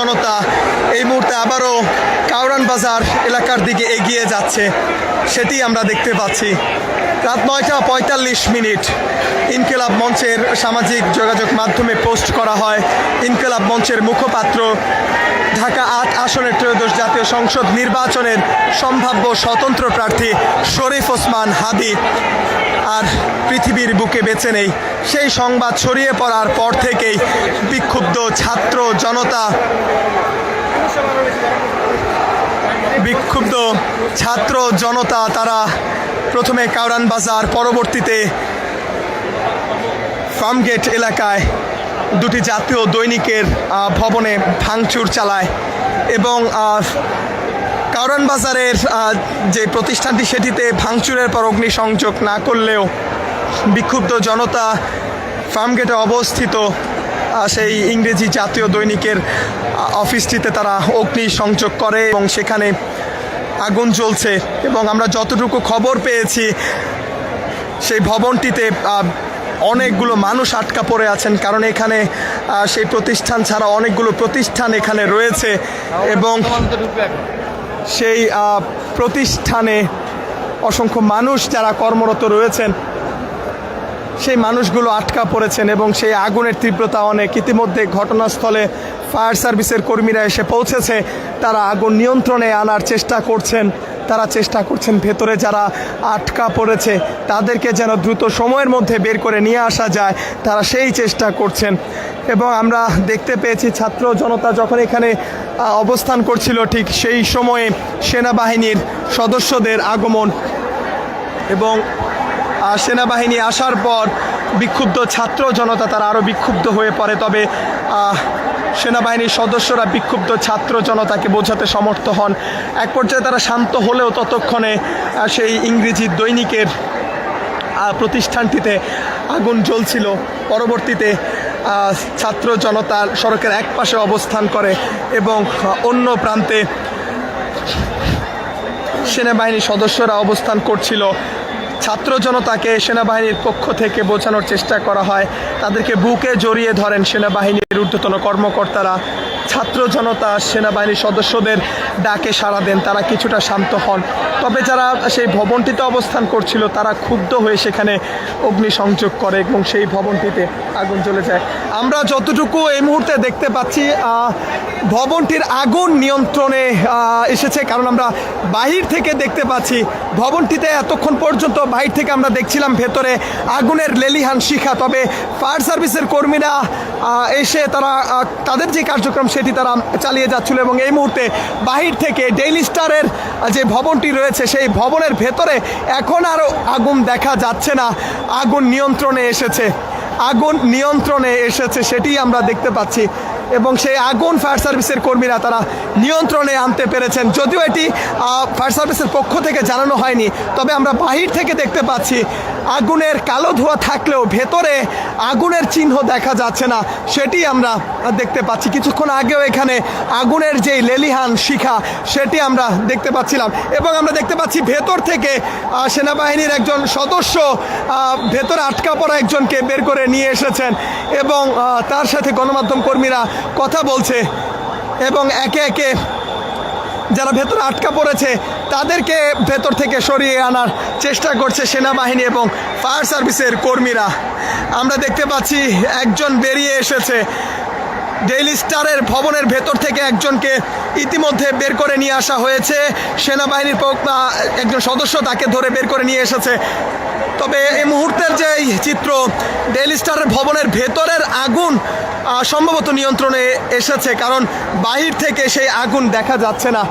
জনতা এই মুহূর্তে আবারও কাউরান বাজার এলাকার দিকে এগিয়ে যাচ্ছে, সেটি আমরা দেখতে পাচ্ছি। রাত 9টা 45 ইনকিলাব মঞ্চের সামাজিক যোগাযোগ মাধ্যমে পোস্ট করা হয়। ইনকিলাব মঞ্চের মুখপাত্র ঢাকা ৮ আসনের ত্রয়োদশ জাতীয় সংসদ নির্বাচনের সম্ভাব্য স্বতন্ত্র প্রার্থী শরীফ ওসমান হাদী আর পৃথিবীর বুকে বেঁচে নেই, সেই সংবাদ ছড়িয়ে পড়ার পর থেকেই বিক্ষুব্ধ ছাত্র জনতা তারা প্রথমে কাউরান বাজার, পরবর্তীতে ফার্মগেট এলাকায় দুটি জাতীয় দৈনিকের ভবনে ভাঙচুর চালায় এবং কাউরান বাজারের যে প্রতিষ্ঠানটি সেটিতে ভাঙচুরের পর অগ্নিসংযোগ না করলেও বিক্ষুব্ধ জনতা ফার্মগেটে অবস্থিত সেই ইংরেজি জাতীয় দৈনিকের অফিসটিতে তারা অগ্নিসংযোগ করে এবং সেখানে আগুন জ্বলছে। এবং আমরা যতটুকু খবর পেয়েছি সেই ভবনটিতে অনেকগুলো মানুষ আটকা পড়ে আছেন, কারণ এখানে সেই প্রতিষ্ঠান ছাড়া অনেকগুলো প্রতিষ্ঠান এখানে রয়েছে এবং সেই প্রতিষ্ঠানে অসংখ্য মানুষ যারা কর্মরত রয়েছেন সেই মানুষগুলো আটকা পড়েছেন এবং সেই আগুনের তীব্রতা অনেক। ইতিমধ্যে ঘটনাস্থলে ফায়ার সার্ভিসের কর্মীরা এসে পৌঁছেছে, তারা আগুন নিয়ন্ত্রণে আনার চেষ্টা করছেন। তারা চেষ্টা করছেন ভেতরে যারা আটকা পড়েছে তাদেরকে যেন দ্রুত সময়ের মধ্যে বের করে নিয়ে আসা যায়, তারা সেই চেষ্টা করছেন। এবং আমরা দেখতে পেয়েছি ছাত্র জনতা যখন এখানে অবস্থান করছিল ঠিক সেই সময়ে সেনাবাহিনীর সদস্যদের আগমন এবং সেনাবাহিনী আসার পর বিক্ষুব্ধ ছাত্র জনতা তারা আরও বিক্ষুব্ধ হয়ে পড়ে। তবে সেনাবাহিনীর সদস্যরা বিক্ষুব্ধ ছাত্র জনতাকে বোঝাতে সমর্থ হন। এক পর্যায়ে তারা শান্ত হলেও ততক্ষণে সেই ইংরেজি দৈনিকের প্রতিষ্ঠানটিতে আগুন জ্বলছিল। পরবর্তীতে ছাত্র জনতা সড়কের এক পাশে অবস্থান করে এবং অন্য প্রান্তে সেনাবাহিনীর সদস্যরা অবস্থান করছিল। ছাত্র জনতাকে সেনাবাহিনীর পক্ষ থেকে বোঝানোর চেষ্টা করা হয়, তাদেরকে বুকে জড়িয়ে ধরেন সেনাবাহিনীর ঊর্ধ্বতন কর্মকর্তারা। ছাত্র জনতা সেনাবাহিনীর সদস্যদের ডাকে সাড়া দেন, তারা কিছুটা শান্ত হন। তবে যারা সেই ভবনটিতে অবস্থান করছিল তারা ক্ষুব্ধ হয়ে সেখানে অগ্নিসংযোগ করে এবং সেই ভবনটিতে আগুন জ্বলে যায়। আমরা যতটুকু এই মুহূর্তে দেখতে পাচ্ছি ভবনটির আগুন নিয়ন্ত্রণে এসেছে, কারণ আমরা বাহির থেকে দেখতে পাচ্ছি ভবনটিতে এতক্ষণ পর্যন্ত বাহির থেকে আমরা দেখছিলাম ভেতরে আগুনের লেলিহান শিখা। তবে ফায়ার সার্ভিসের কর্মীরা এসে তারা তাদের যে কার্যক্রম সেটি তারা চালিয়ে যাচ্ছিল এবং এই মুহূর্তে বাহির থেকে ডেইলি স্টারের যে ভবনটি রয়েছে সেই ভবনের ভেতরে এখন আরও আগুন দেখা যাচ্ছে না, আগুন নিয়ন্ত্রণে এসেছে সেটি আমরা দেখতে পাচ্ছি এবং সেই আগুন ফায়ার সার্ভিসের কর্মীরা তারা নিয়ন্ত্রণে আনতে পেরেছেন। যদিও এটি ফায়ার সার্ভিসের পক্ষ থেকে জানানো হয়নি, তবে আমরা বাহির থেকে দেখতে পাচ্ছি আগুনের কালো ধোঁয়া থাকলেও ভেতরে আগুনের চিহ্ন দেখা যাচ্ছে না, সেটি আমরা দেখতে পাচ্ছি। কিছুক্ষণ আগেও এখানে আগুনের যেই লেলিহান শিখা সেটি আমরা দেখতে পাচ্ছিলাম এবং আমরা দেখতে পাচ্ছি ভেতর থেকে সেনাবাহিনীর একজন সদস্য ভেতরে আটকা পড়া একজনকে বের করে নিয়ে এসেছেন এবং তার সাথে গণমাধ্যম কর্মীরা কথা বলছে এবং একে একে যারা ভেতরে আটকা পড়েছে তাদেরকে ভেতর থেকে সরিয়ে আনার চেষ্টা করছে সেনাবাহিনী এবং ফায়ার সার্ভিসের কর্মীরা। আমরা দেখতে পাচ্ছি একজন বেরিয়ে এসেছে, ডেইলি স্টারের ভবনের ভেতর থেকে একজনকে ইতিমধ্যে বের করে নিয়ে আসা হয়েছে। সেনাবাহিনীর একজন সদস্য তাকে ধরে বের করে নিয়ে এসেছে। তবে এই মুহূর্তের যে চিত্র, ডেইলি স্টারের ভবনের ভেতরের আগুন সম্ভবত নিয়ন্ত্রণে এসেছে, কারণ বাহির থেকে সেই আগুন দেখা যাচ্ছে না।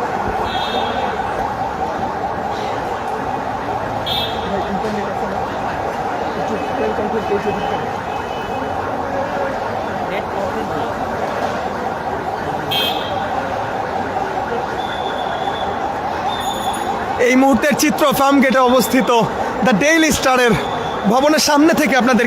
এই মুহূর্তের চিত্র ফার্মগেটে অবস্থিত দ্য ডেইলি স্টারের ভবনের সামনে থেকে আপনাদের